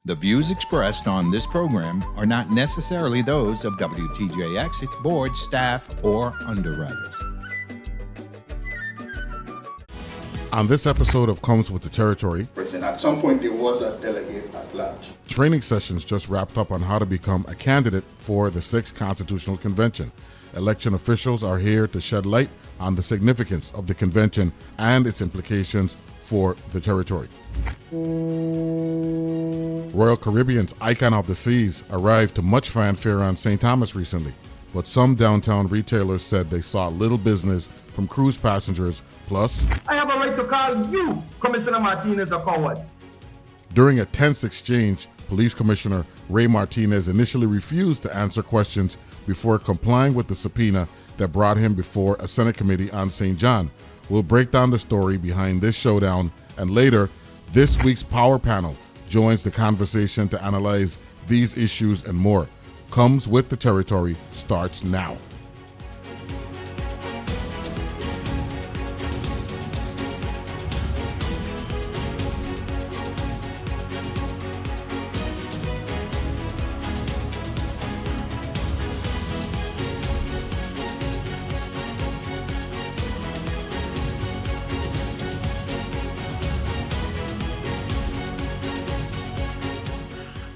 The views expressed on this program are not necessarily those of WTJX, its board, staff, or underwriters. On this episode of Comes with the Territory, At some point, there was a delegate at large. training sessions just wrapped up on how to become a candidate for the 6th Constitutional Convention. Election officials are here to shed light on the significance of the convention and its implications for the territory. Royal Caribbean's Icon of the Seas arrived to much fanfare on St. Thomas recently, but some downtown retailers said they saw little business from cruise passengers. Plus, I have a right to call you, Commissioner Martinez, a coward. during a tense exchange, Police Commissioner Ray Martinez initially refused to answer questions before complying with the subpoena that brought him before a Senate committee on St. John. We'll break down the story behind this showdown, and later, this week's Power Panel joins the conversation to analyze these issues and more. Comes with the Territory starts now.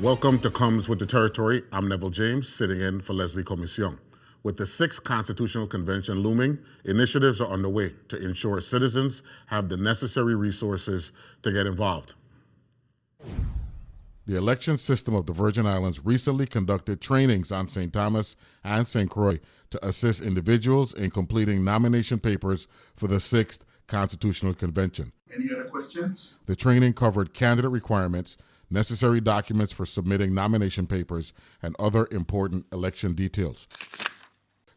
Welcome to Comes with the Territory. I'm Neville James, sitting in for Leslie Commission. With the 6th Constitutional Convention looming, initiatives are underway to ensure citizens have the necessary resources to get involved. The election system of the Virgin Islands recently conducted trainings on St. Thomas and St. Croix to assist individuals in completing nomination papers for the 6th Constitutional Convention. Any other questions? The training covered candidate requirements, necessary documents for submitting nomination papers, and other important election details.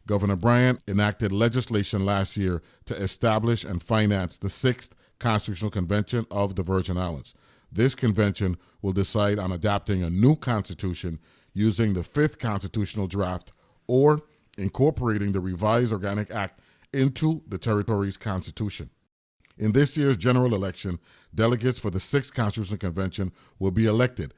Governor Bryant enacted legislation last year to establish and finance the 6th Constitutional Convention of the Virgin Islands. This convention will decide on adopting a new constitution using the 5th constitutional draft or incorporating the revised Organic Act into the territory's constitution. In this year's general election, delegates for the 6th Constitutional Convention will be elected.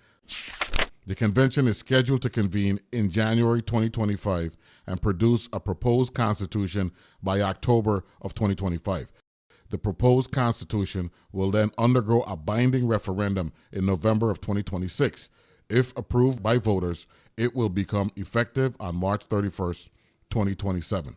The convention is scheduled to convene in January 2025 and produce a proposed constitution by October of 2025. The proposed constitution will then undergo a binding referendum in November of 2026. If approved by voters, it will become effective on March 31st, 2027.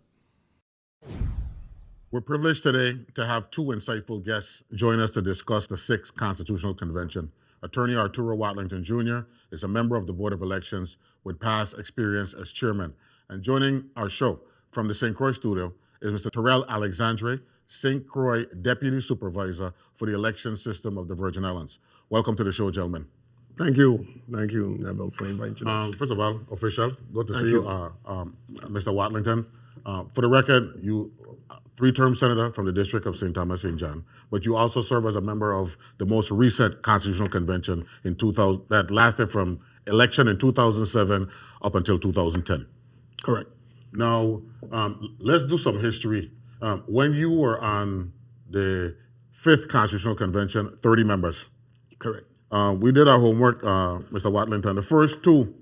We're privileged today to have two insightful guests join us to discuss the 6th Constitutional Convention. Attorney Arturo Watlington Jr. is a member of the Board of Elections with past experience as chairman. And joining our show from the St. Croix studio is Mr. Terrell Alexandre, St. Croix Deputy Supervisor for the Election System of the Virgin Islands. Welcome to the show, gentlemen. Thank you, Neville, for inviting us. First of all, official, good to see you, Mr. Watlington. For the record, you three-term senator from the District of St. Thomas, St. John, but you also serve as a member of the most recent Constitutional Convention in 2000 that lasted from election in 2007 up until 2010. Correct. Now, let's do some history. When you were on the 5th Constitutional Convention, 30 members. Correct. We did our homework, Mr. Watlington. The first two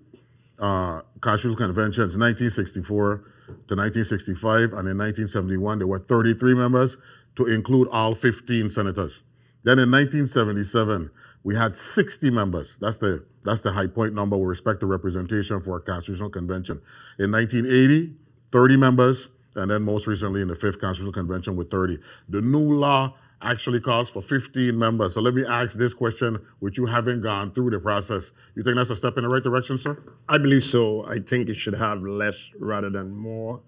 Constitutional Conventions, 1964 to 1965, and in 1971, there were 33 members to include all 15 senators. Then in 1977, we had 60 members. That's the high point number with respect to representation for a Constitutional Convention. In 1980, 30 members, and then most recently in the 5th Constitutional Convention with 30. The new law actually calls for 15 members. So let me ask this question, which you haven't gone through the process. You think that's a step in the right direction, sir? I believe so. I think it should have less rather than more.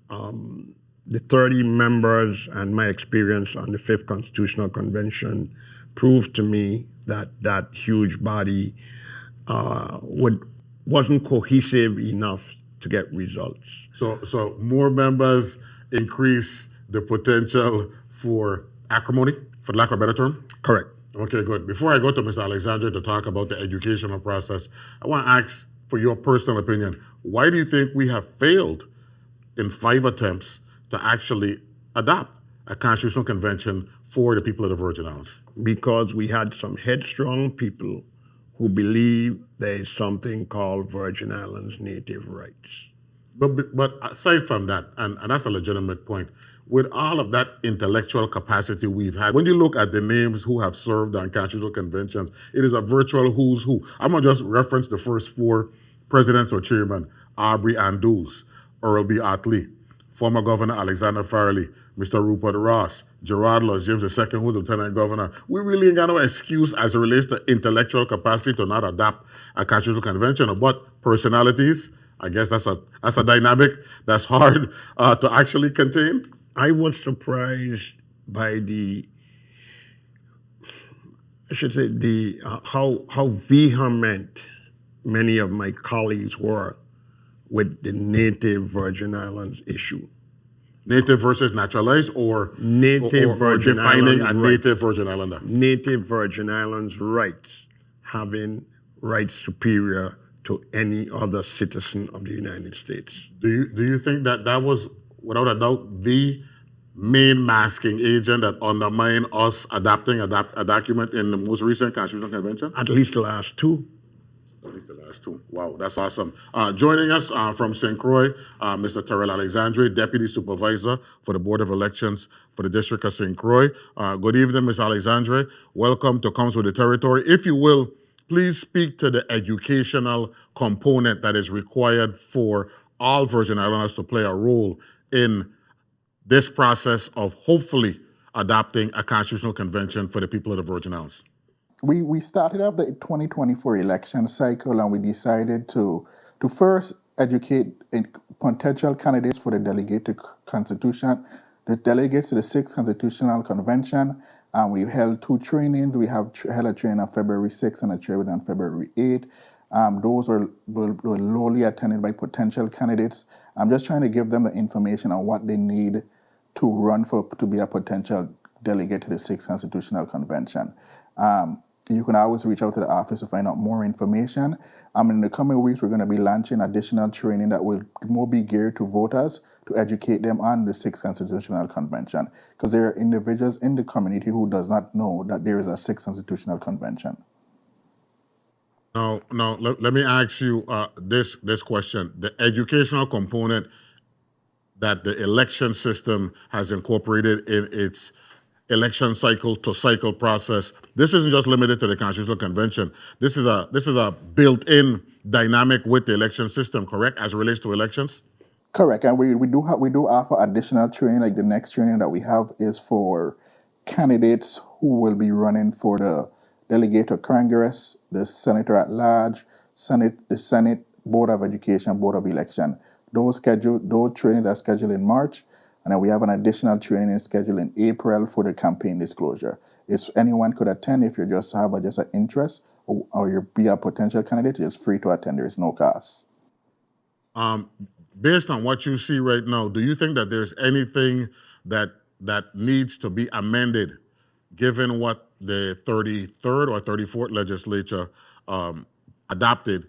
The 30 members and my experience on the 5th Constitutional Convention proved to me that that huge body wasn't cohesive enough to get results. So more members increase the potential for acrimony, for lack of a better term? Correct. Okay, good. Before I go to Mr. Alexander to talk about the educational process, I want to ask for your personal opinion. Why do you think we have failed in 5 attempts to actually adopt a constitutional convention for the people of the Virgin Islands? Because we had some headstrong people who believe there is something called Virgin Islands native rights. But aside from that, and that's a legitimate point, with all of that intellectual capacity we've had, when you look at the names who have served on constitutional conventions, it is a virtual who's who. I'm going to just reference the first four presidents or chairmen: Aubrey Andrews, Earl B. Otley, former Governor Alexander Farley, Mr. Rupert Ross, Gerard Los James II, who's Lieutenant Governor. We really ain't got no excuse as it relates to intellectual capacity to not adopt a constitutional convention. But personalities, I guess that's a dynamic that's hard to actually contain. I was surprised by how vehement many of my colleagues were with the native Virgin Islands issue. Native versus naturalized, or Native Virgin defining Islands a right. native Virgin Islander? Native Virgin Islands rights, having rights superior to any other citizen of the United States. Do you think that was, without a doubt, the main masking agent that undermined us adopting a document in the most recent Constitutional Convention? At least the last two. At least the last two. Wow, that's awesome. Joining us from St. Croix, Mr. Terrell Alexandre, Deputy Supervisor for the Board of Elections for the District of St. Croix. Good evening, Mr. Alexandre. Welcome to Comes with the Territory. If you will, please speak to the educational component that is required for all Virgin Islanders to play a role in this process of hopefully adopting a constitutional convention for the people of the Virgin Islands. We started off the 2024 election cycle, and we decided to first educate potential candidates for the delegates to the Sixth Constitutional Convention. And we held two trainings. We held a training on February 6th and a training on February 8th. Those were lowly attended by potential candidates. I'm just trying to give them the information on what they need to run to be a potential delegate to the Sixth Constitutional Convention. You can always reach out to the office to find out more information. In the coming weeks, we're going to be launching additional training that will more be geared to voters to educate them on the Sixth Constitutional Convention, because there are individuals in the community who does not know that there is a Sixth Constitutional Convention. Now, let me ask you this question. The educational component that the election system has incorporated in its election cycle to cycle process, this isn't just limited to the Constitutional Convention. This is a built-in dynamic with the election system, correct, as it relates to elections? Correct, and we do offer additional training. Like the next training that we have is for candidates who will be running for the delegate to Congress, the senator at large, the Senate, Board of Education, Board of Election. Those trainings are scheduled in March, and then we have an additional training scheduled in April for the campaign disclosure. Anyone could attend if you just have an interest or you be a potential candidate. It's free to attend. There is no cost. Based on what you see right now, do you think that there's anything that needs to be amended, given what the 33rd or 34th legislature adopted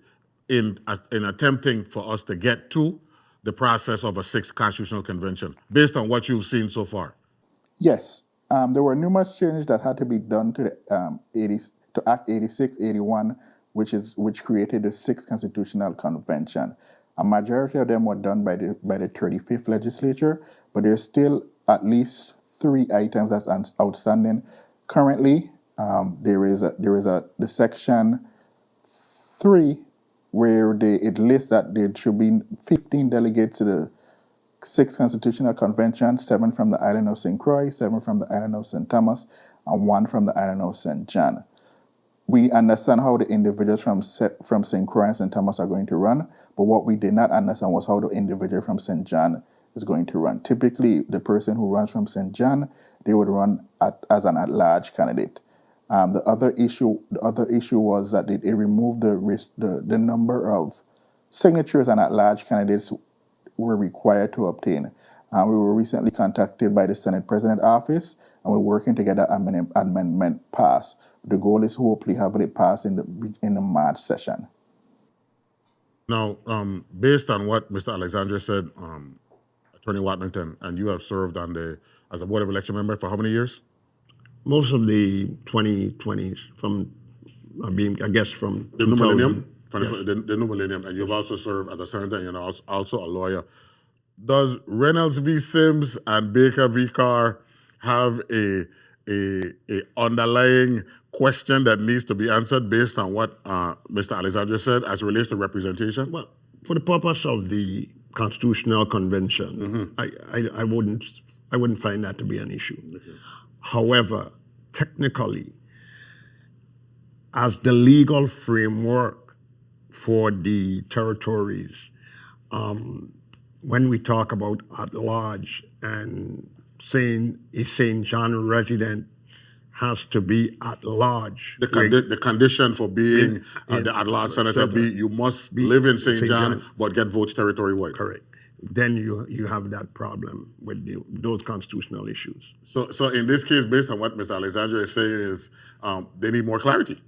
in attempting for us to get to the process of a Sixth Constitutional Convention, based on what you've seen so far? Yes. There were numerous changes that had to be done to the Act 8681, which created the Sixth Constitutional Convention. A majority of them were done by the 35th legislature, but there's still at least 3 items that's outstanding. Currently, there is the Section 3 where it lists that there should be 15 delegates to the Sixth Constitutional Convention, 7 from the island of St. Croix, 7 from the island of St. Thomas, and 1 from the island of St. John. We understand how the individuals from St. Croix and St. Thomas are going to run, but what we did not understand was how the individual from St. John is going to run. Typically, the person who runs from St. John, they would run as an at-large candidate. The other issue was that it removed the number of signatures an at-large candidates were required to obtain. We were recently contacted by the Senate President Office, and we're working to get that amendment passed. The goal is hopefully have it passed in the March session. Now, based on what Mr. Alexandre said, Attorney Watlington, and you have served as a Board of Election member for how many years? Most of the 2020s, from I guess from The new 2000. millennium? Yes. The new millennium, and you've also served as a senator, and you're also a lawyer. Does Reynolds v. Sims and Baker v. Carr have a underlying question that needs to be answered based on what Mr. Alexander said as it relates to representation? Well, for the purpose of the Constitutional Convention, I wouldn't find that to be an issue. Okay. However, technically, as the legal framework for the territories, when we talk about at large and saying a St. John resident has to be at large. The condition for being the at-large senator be you must live in St. John but get votes territory-wide. Correct. Then you have that problem with those constitutional issues. So in this case, based on what Mr. Alexandra is saying, is they need more clarity.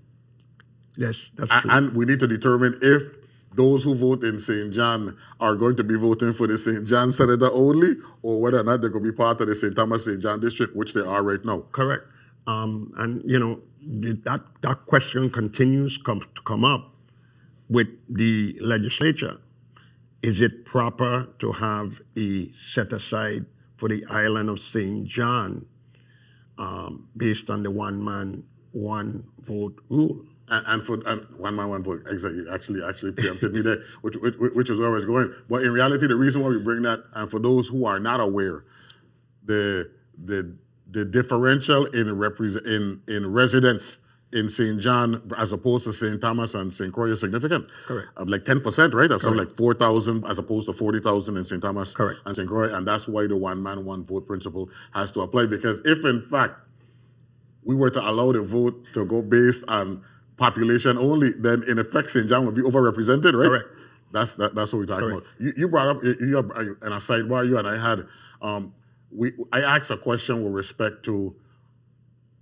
Yes, that's true. And we need to determine if those who vote in St. John are going to be voting for the St. John senator only, or whether or not they're going to be part of the St. Thomas St. John district, which they are right now. Correct. And that question continues to come up with the legislature. Is it proper to have a set aside for the island of St. John based on the one man, one vote rule? And one man, one vote, exactly. Actually preempted me there, which is where I was going. But in reality, the reason why we bring that, and for those who are not aware, the differential in residents in St. John as opposed to St. Thomas and St. Croix is significant. Correct. Like 10%, right? Of something like 4,000 as opposed to 40,000 in St. Thomas Correct. and St. Croix, and that's why the one man, one vote principle has to apply. Because if in fact we were to allow the vote to go based on population only, then in effect St. John would be overrepresented, right? Correct. That's what we're talking about. You brought up in a sidebar you and I had. I asked a question with respect to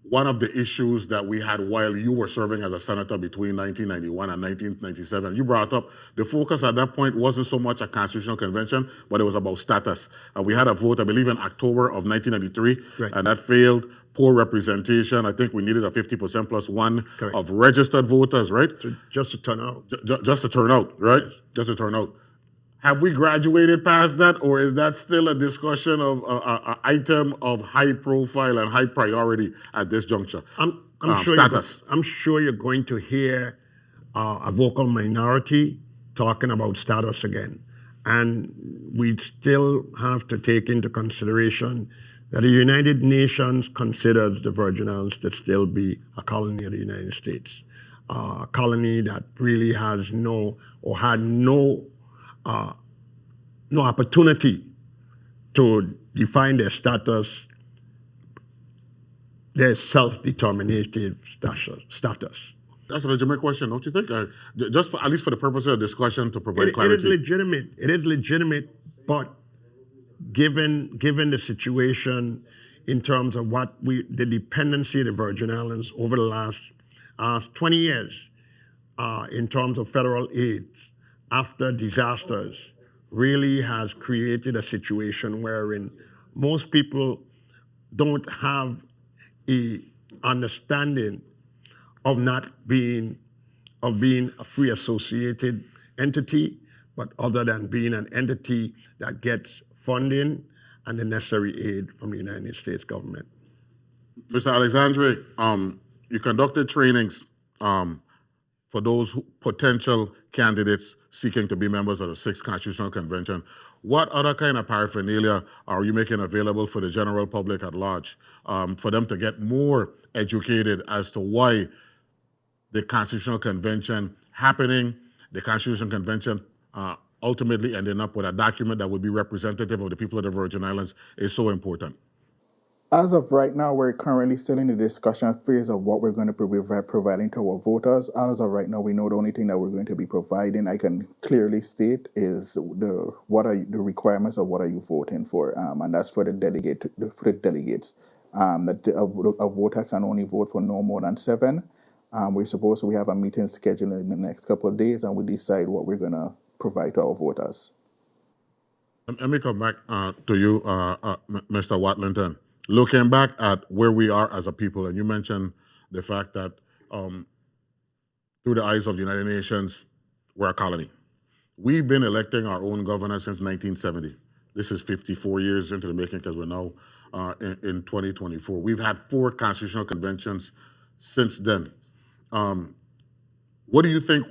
one of the issues that we had while you were serving as a senator between 1991 and 1997. You brought up the focus at that point wasn't so much a constitutional convention, but it was about status. And we had a vote, I believe, in October of 1993, right. And that failed. Poor representation. I think we needed a 50% plus one Correct. of registered voters, right? Just to turn out. Just to turn out, right? Yes. Just to turn out. Have we graduated past that, or is that still a discussion of an item of high profile and high priority at this juncture? I'm sure you're going to hear a vocal minority talking about status again. And we still have to take into consideration that the United Nations considers the Virgin Islands to still be a colony of the United States, a colony that really has no opportunity to define their status, their self-determinative status. That's a legitimate question, don't you think? Just at least for the purpose of discussion to provide clarity. It is legitimate, but given the situation in terms of the dependency of the Virgin Islands over the last 20 years in terms of federal aid after disasters really has created a situation wherein most people don't have a understanding of being a free associated entity, but other than being an entity that gets funding and the necessary aid from the United States government. Mr. Alexandre, you conducted trainings for those potential candidates seeking to be members of the 6th Constitutional Convention. What other kind of paraphernalia are you making available for the general public at large for them to get more educated as to why the Constitutional Convention happening, the Constitutional Convention ultimately ending up with a document that would be representative of the people of the Virgin Islands is so important? As of right now, we're currently still in the discussion phase of what we're going to be providing to our voters. As of right now, we know the only thing that we're going to be providing, I can clearly state, is what are the requirements of what are you voting for, and that's for the delegates. That a voter can only vote for no more than 7. We have a meeting scheduled in the next couple of days, and we decide what we're going to provide to our voters. Let me come back to you, Mr. Watlington. Looking back at where we are as a people, and you mentioned the fact that through the eyes of the United Nations, we're a colony. We've been electing our own governor since 1970. This is 54 years into the making because we're now in 2024. We've had 4 constitutional conventions since then. What do you think,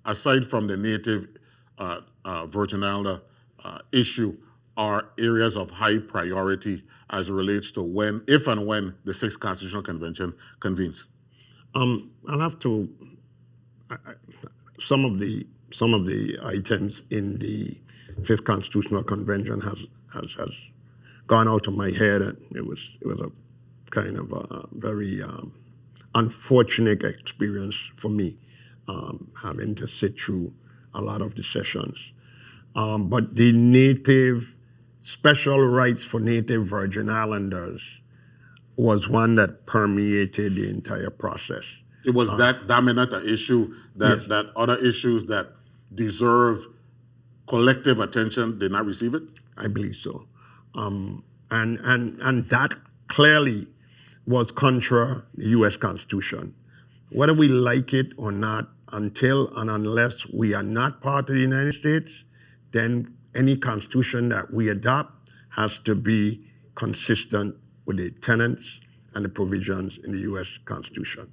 aside from the native Virgin Island issue, are areas of high priority as it relates to when, if and when, the 6th Constitutional Convention convenes? I'll have to. Some of the items in the 5th Constitutional Convention has gone out of my head, and it was a kind of a very unfortunate experience for me, having to sit through a lot of the sessions. But the native special rights for native Virgin Islanders was one that permeated the entire process. It was that dominant an issue that, yes. that other issues that deserve collective attention did not receive it? I believe so. And that clearly was contra the U.S. Constitution. Whether we like it or not, until and unless we are not part of the United States, then any constitution that we adopt has to be consistent with the tenets and the provisions in the U.S. Constitution.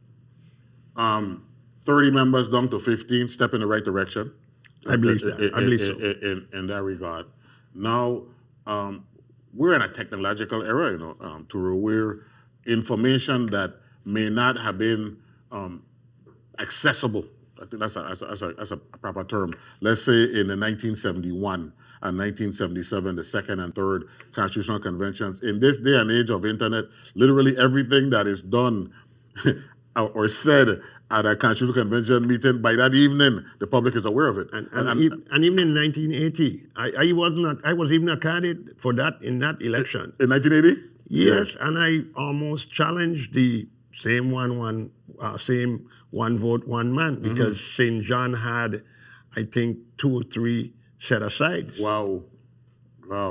30 members down to 15, step in the right direction. I believe that. I believe so. In that regard. Now, we're in a technological era, Turu, where information that may not have been accessible, I think that's a proper term. Let's say in the 1971 and 1977, the 2nd and 3rd Constitutional Conventions. In this day and age of internet, literally everything that is done or said at a Constitutional Convention meeting, by that evening, the public is aware of it. And even in 1980, I was even a candidate for that in that election. In 1980? Yes, Yeah. and I almost challenged the same one vote, one man, because St. John had, I think, 2 or 3 set-asides. Wow,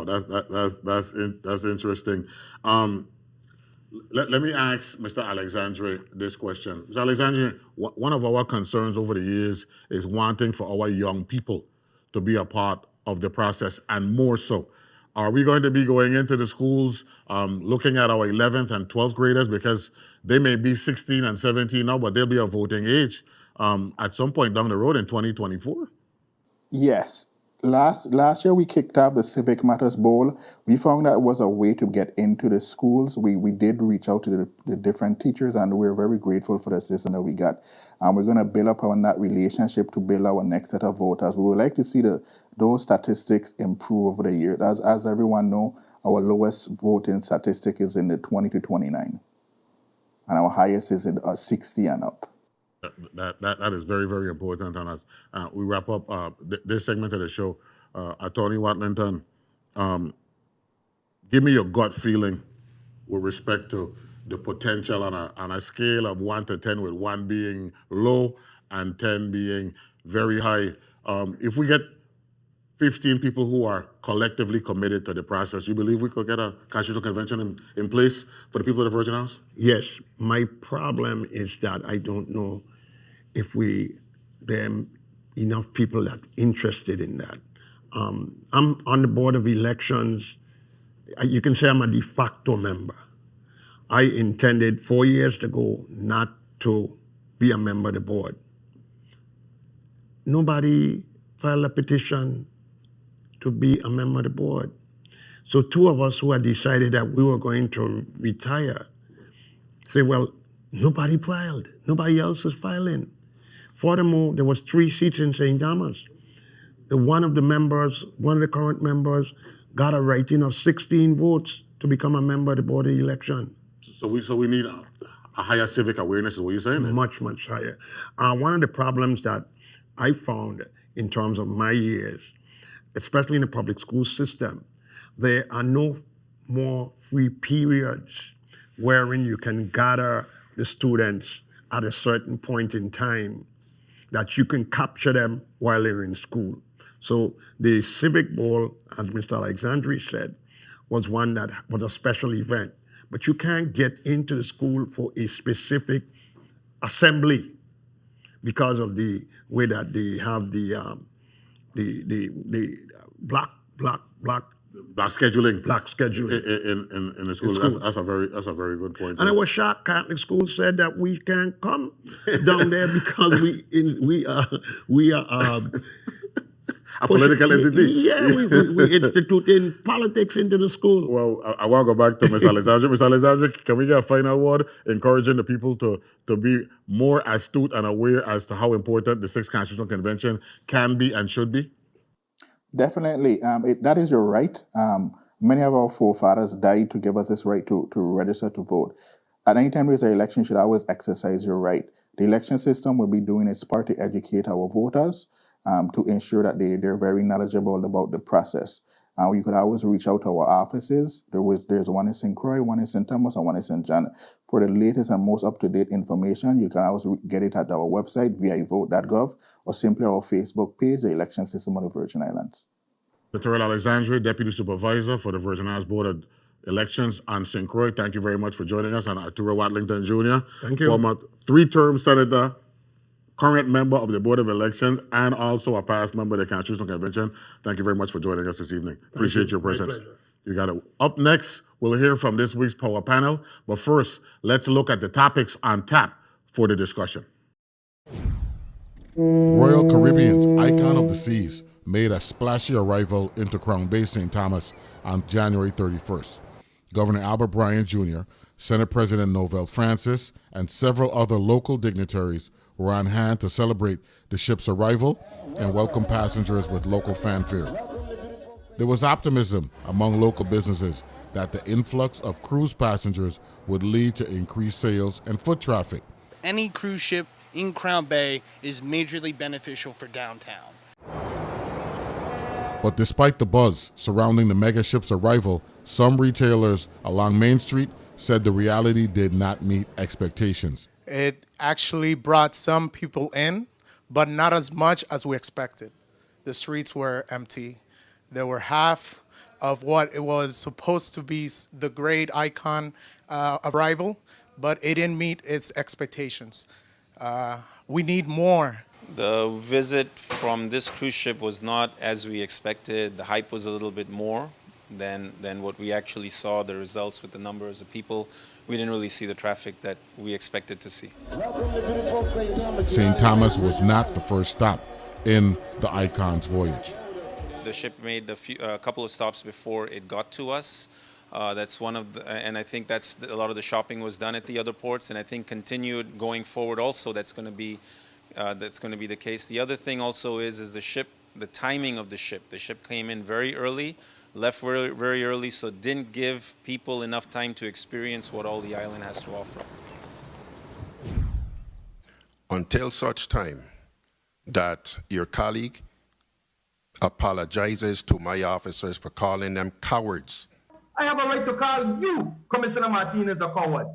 that's interesting. Let me ask Mr. Alexandre this question. Mr. Alexandre, one of our concerns over the years is wanting for our young people to be a part of the process, and more so. Are we going to be going into the schools looking at our 11th and 12th graders, because they may be 16 and 17 now, but they'll be of voting age at some point down the road in 2024? Yes. Last year we kicked off the Civic Matters Bowl. We found that it was a way to get into the schools. We did reach out to the different teachers, and we're very grateful for the assistance that we got. We're going to build up on that relationship to build our next set of voters. We would like to see those statistics improve over the years. As everyone know, our lowest voting statistic is in the 20 to 29, and our highest is in 60 and up. That is very, very important. And as we wrap up this segment of the show, Attorney Watlington, give me your gut feeling with respect to the potential on a scale of 1 to 10, with 1 being low and 10 being very high. If we get 15 people who are collectively committed to the process, you believe we could get a constitutional convention in place for the people of the Virgin Islands? Yes. My problem is that I don't know if there are enough people that are interested in that. I'm on the Board of Elections. You can say I'm a de facto member. I intended 4 years ago not to be a member of the board. Nobody filed a petition to be a member of the board. So 2 of us who had decided that we were going to retire say, well, nobody filed. Nobody else is filing. Furthermore, there was 3 seats in St. Thomas. One of the current members got a rating of 16 votes to become a member of the Board of Election. So we need a higher civic awareness, is what you're saying? Much, much higher. One of the problems that I found in terms of my years, especially in the public school system, there are no more free periods wherein you can gather the students at a certain point in time that you can capture them while they're in school. So the Civic Bowl, as Mr. Alexandre said, was one that was a special event. But you can't get into the school for a specific assembly because of the way that they have the block scheduling. block scheduling. In the school. schools. That's a very good point. And I was shocked. Catholic school said that we can't come down there because we are a political entity. Yeah, we instituting politics into the school. Well, I want to go back to Ms. Alexandra. Ms. Alexandra, can we get a final word encouraging the people to be more astute and aware as to how important the 6th Constitutional Convention can be and should be? Definitely. That is your right. Many of our forefathers died to give us this right to register to vote. At any time there's an election, you should always exercise your right. The election system will be doing its part to educate our voters, to ensure that they're very knowledgeable about the process. You could always reach out to our offices. There's one in St. Croix, one in St. Thomas, and one in St. John. For the latest and most up-to-date information, you can always get it at our website, vivote.gov, or simply our Facebook page, the Election System of the Virgin Islands. Dr. Alexandre, Deputy Supervisor for the Virgin Islands Board of Elections on St. Croix, thank you very much for joining us. And Arturo Watlington Jr., Thank you. former 3-term senator, current member of the Board of Elections, and also a past member of the Constitutional Convention. Thank you very much for joining us this evening. Appreciate your presence. My pleasure. You got it. Up next, we'll hear from this week's Power Panel. But first, let's look at the topics on tap for the discussion. Royal Caribbean's Icon of the Seas made a splashy arrival into Crown Bay, St. Thomas on January 31st. Governor Albert Bryan Jr., Senate President Novell Francis, and several other local dignitaries were on hand to celebrate the ship's arrival and welcome passengers with local fanfare. There was optimism among local businesses that the influx of cruise passengers would lead to increased sales and foot traffic. Any cruise ship in Crown Bay is majorly beneficial for downtown. But despite the buzz surrounding the mega ship's arrival, some retailers along Main Street said the reality did not meet expectations. It actually brought some people in, but not as much as we expected. The streets were empty. There were half of what it was supposed to be the great icon arrival, but it didn't meet its expectations. We need more. The visit from this cruise ship was not as we expected. The hype was a little bit more than what we actually saw, the results with the numbers of people. We didn't really see the traffic that we expected to see. St. Thomas was not the first stop in the Icon's voyage. The ship made a couple of stops before it got to us. That's one of the, and I think that's a lot of the shopping was done at the other ports, and I think continued going forward also that's going to be the case. The other thing also is the ship, the timing of the ship. The ship came in very early, left very, very early, so didn't give people enough time to experience what all the island has to offer. Until such time that your colleague apologizes to my officers for calling them cowards. I have a right to call you, Commissioner Martinez, a coward.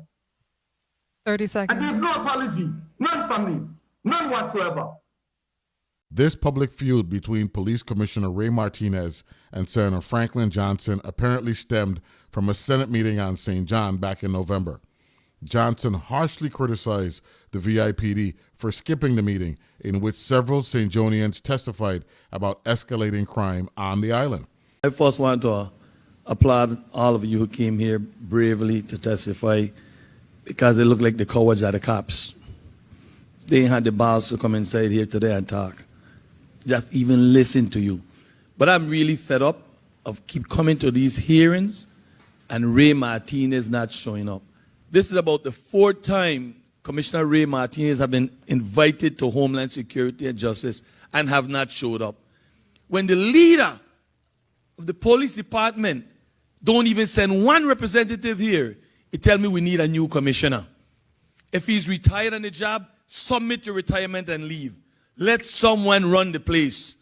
30 seconds. And there's no apology, none from me, none whatsoever. This public feud between Police Commissioner Ray Martinez and Senator Franklin Johnson apparently stemmed from a Senate meeting on St. John back in November. Johnson harshly criticized the VIPD for skipping the meeting in which several St. Johnians testified about escalating crime on the island. I first want to applaud all of you who came here bravely to testify, because they look like the cowards are the cops. They had the balls to come inside here today and talk, just even listen to you. But I'm really fed up of keep coming to these hearings and Ray Martinez not showing up. This is about the 4th time Commissioner Ray Martinez have been invited to Homeland Security and Justice and have not showed up. When the leader of the police department don't even send one representative here, it tells me we need a new commissioner. If he's retired on the job, submit your retirement and leave. Let someone run the place.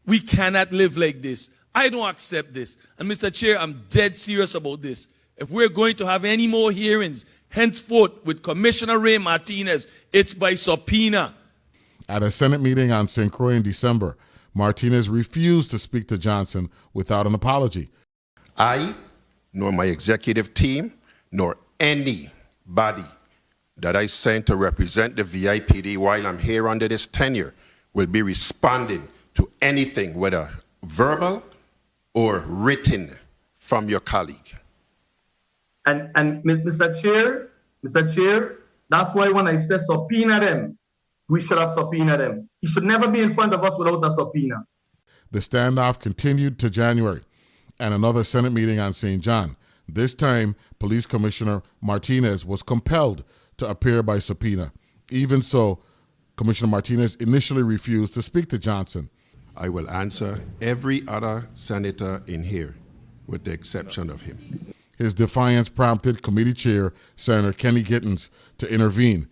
We cannot live like this. I don't accept this. And Mr. Chair, I'm dead serious about this. If we're going to have any more hearings, henceforth with Commissioner Ray Martinez, it's by subpoena. At a Senate meeting on St. Croix in December, Martinez refused to speak to Johnson without an apology. I, nor my executive team, nor anybody that I sent to represent the VIPD while I'm here under this tenure will be responding to anything, whether verbal or written, from your colleague. And Mr. Chair, that's why when I say subpoena them, we should have subpoenaed them. He should never be in front of us without a subpoena. The standoff continued to January and another Senate meeting on St. John. This time, Police Commissioner Martinez was compelled to appear by subpoena. Even so, Commissioner Martinez initially refused to speak to Johnson. I will answer every other senator in here, with the exception of him. His defiance prompted Committee Chair Senator Kenny Gittens to intervene.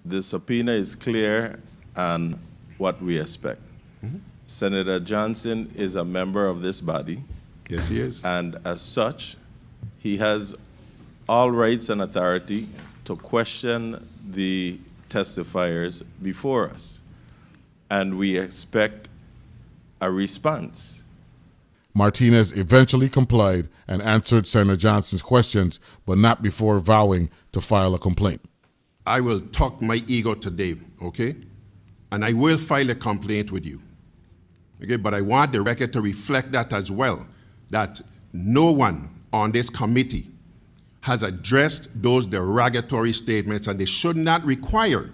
The subpoena is clear on what we expect. Senator Johnson is a member of this body. Yes, he is. And as such, he has all rights and authority to question the testifiers before us. And we expect a response. Martinez eventually complied and answered Senator Johnson's questions, but not before vowing to file a complaint. I will tuck my ego today, okay? And I will file a complaint with you. Okay, but I want the record to reflect that as well, that no one on this committee has addressed those derogatory statements, and they should not require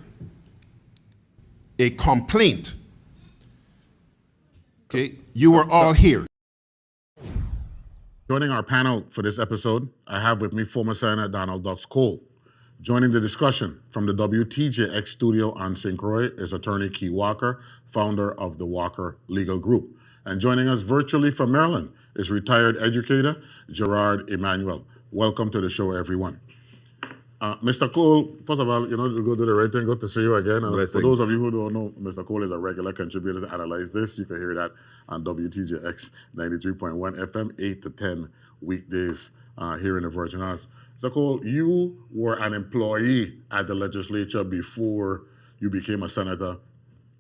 a complaint. Okay, you were all here. Joining our panel for this episode, I have with me former Senator Donald Dux Cole. Joining the discussion from the WTJX studio on St. Croix is attorney Key Walker, founder of the Walker Legal Group. And joining us virtually from Maryland is retired educator Gerard Emmanuel. Welcome to the show, everyone. Mr. Cole, first of all, you know, to go do the right thing, good to see you again. And for those of you who don't know, Mr. Cole is a regular contributor to Analyze This. You can hear that on WTJX 93.1 FM, 8 to 10 weekdays here in the Virgin Islands. Mr. Cole, you were an employee at the legislature before you became a senator,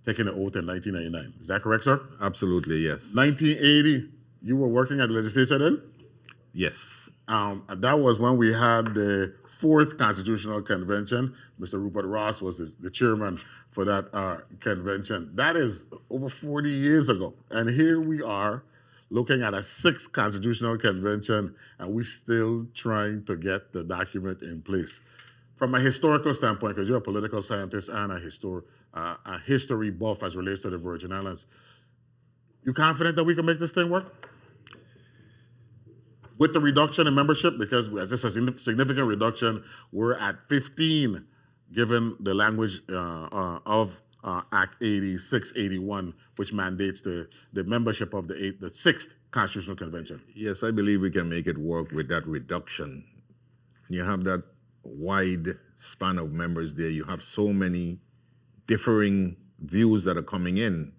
taking the oath in 1999. Is that correct, sir? Absolutely, yes. 1980, you were working at the legislature then? Yes. And that was when we had the 4th Constitutional Convention. Mr. Rupert Ross was the chairman for that convention. That is over 40 years ago. And here we are looking at a 6th Constitutional Convention, and we're still trying to get the document in place. From a historical standpoint, because you're a political scientist and a history buff as relates to the Virgin Islands, you confident that we can make this thing work? With the reduction in membership, because as this is a significant reduction, we're at 15, given the language of Act 8681, which mandates the membership of the 6th Constitutional Convention. Yes, I believe we can make it work with that reduction. You have that wide span of members there. You have so many differing views that are coming in.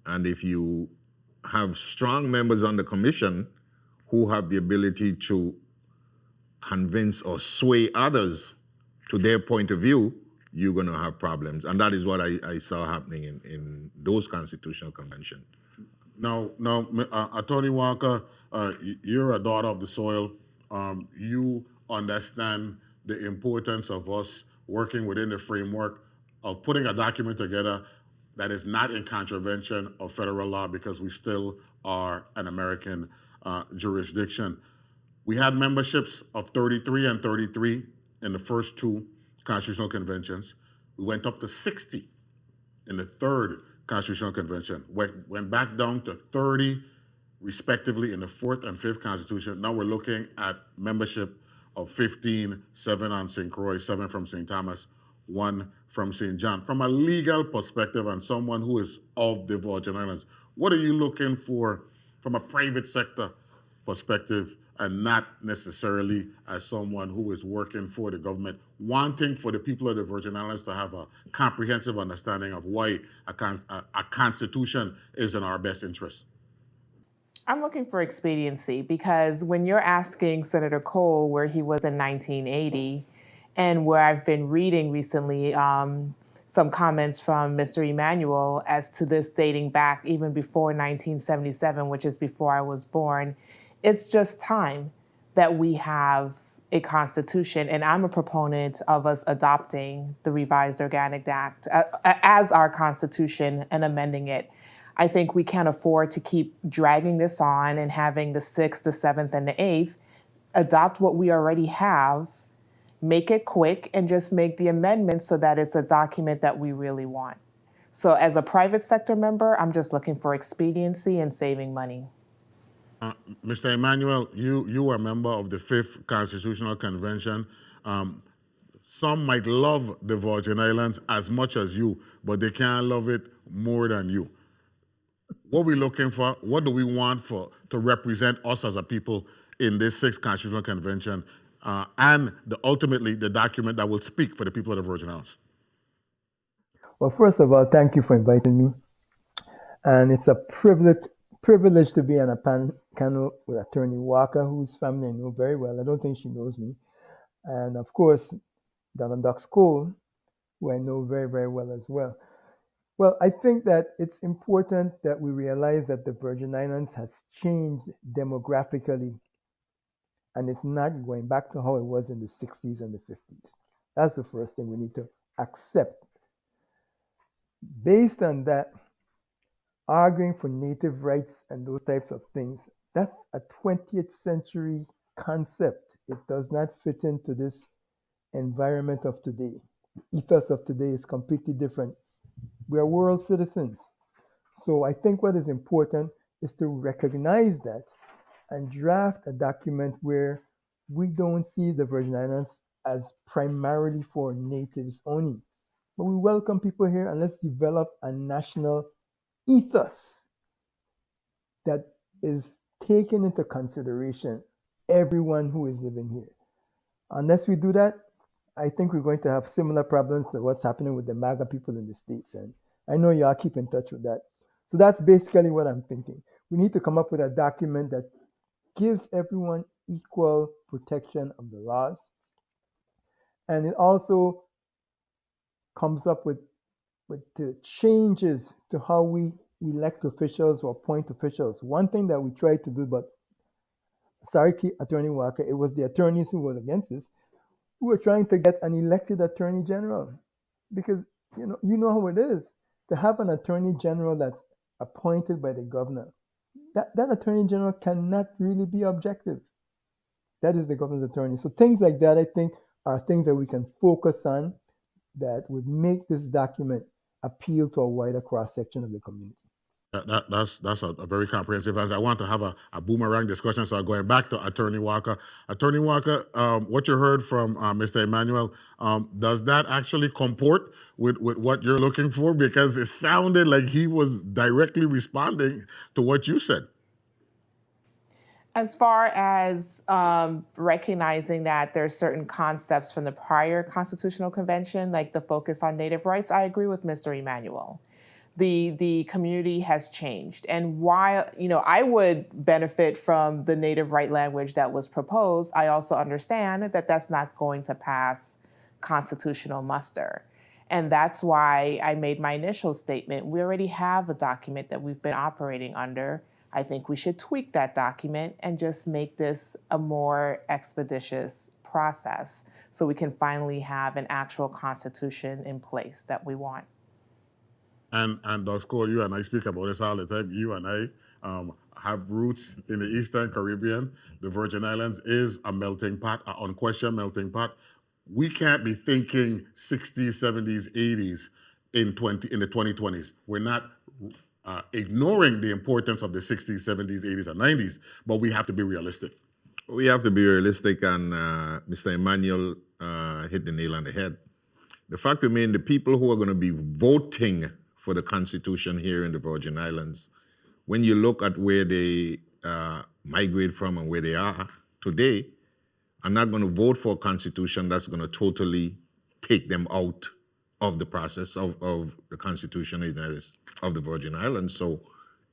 And if you have strong members on the commission who have the ability to convince or sway others to their point of view, you're going to have problems. And that is what I saw happening in those constitutional conventions. Now, Attorney Walker, you're a daughter of the soil. You understand the importance of us working within the framework of putting a document together that is not in contravention of federal law, because we still are an American jurisdiction. We had memberships of 33 and 33 in the first 2 Constitutional Conventions. We went up to 60 in the 3rd Constitutional Convention. Went back down to 30, respectively, in the 4th and 5th Constitution. Now we're looking at membership of 15, 7 on St. Croix, 7 from St. Thomas, 1 from St. John. From a legal perspective and someone who is of the Virgin Islands, what are you looking for from a private sector perspective, and not necessarily as someone who is working for the government, wanting for the people of the Virgin Islands to have a comprehensive understanding of why a constitution is in our best interest? I'm looking for expediency, because when you're asking Senator Cole where he was in 1980, and where I've been reading recently some comments from Mr. Emmanuel as to this dating back even before 1977, which is before I was born, it's just time that we have a constitution. And I'm a proponent of us adopting the revised Organic Act as our constitution and amending it. I think we can't afford to keep dragging this on and having the 6th, the 7th, and the 8th. Adopt what we already have, make it quick, and just make the amendments so that it's a document that we really want. So as a private sector member, I'm just looking for expediency and saving money. Mr. Emmanuel, you were a member of the 5th Constitutional Convention. Some might love the Virgin Islands as much as you, but they can't love it more than you. What are we looking for? What do we want to represent us as a people in this 6th Constitutional Convention and ultimately the document that will speak for the people of the Virgin Islands? Well, first of all, thank you for inviting me. And it's a privilege to be on a panel with Attorney Walker, whose family I know very well. I don't think she knows me. And of course, Donald Ducks Cole, who I know very, very well as well. Well, I think that it's important that we realize that the Virgin Islands has changed demographically, and it's not going back to how it was in the 60s and the 50s. That's the first thing we need to accept. Based on that, arguing for native rights and those types of things, that's a 20th century concept. It does not fit into this environment of today. The ethos of today is completely different. We are world citizens. So I think what is important is to recognize that and draft a document where we don't see the Virgin Islands as primarily for natives only. But we welcome people here, and let's develop a national ethos that is taking into consideration everyone who is living here. Unless we do that, I think we're going to have similar problems to what's happening with the MAGA people in the States. And I know y'all keep in touch with that. So that's basically what I'm thinking. We need to come up with a document that gives everyone equal protection of the laws. And it also comes up with the changes to how we elect officials or appoint officials. One thing that we tried to do, but sorry, Attorney Walker, it was the attorneys who were against this. We were trying to get an elected attorney general because you know how it is to have an attorney general that's appointed by the governor. That attorney general cannot really be objective. That is the governor's attorney. So things like that, I think, are things that we can focus on that would make this document appeal to a wider cross-section of the community. That's a very comprehensive answer. I want to have a boomerang discussion, so going back to Attorney Walker. Attorney Walker, what you heard from Mr. Emmanuel, does that actually comport with what you're looking for? Because it sounded like he was directly responding to what you said. As far as recognizing that there are certain concepts from the prior Constitutional Convention, like the focus on native rights, I agree with Mr. Emmanuel. The community has changed. And while, I would benefit from the native right language that was proposed, I also understand that that's not going to pass constitutional muster. And that's why I made my initial statement. We already have a document that we've been operating under. I think we should tweak that document and just make this a more expeditious process so we can finally have an actual constitution in place that we want. And Dr. Cole, you and I speak about this all the time. You and I have roots in the Eastern Caribbean. The Virgin Islands is a melting pot, an unquestioned melting pot. We can't be thinking 60s, 70s, 80s in the 2020s. We're not ignoring the importance of the 60s, 70s, 80s, and 90s, but we have to be realistic. We have to be realistic, and Mr. Emmanuel hit the nail on the head. The fact remains, the people who are going to be voting for the Constitution here in the Virgin Islands, when you look at where they migrate from and where they are today, are not going to vote for a Constitution that's going to totally take them out of the process of the Constitution of the Virgin Islands. So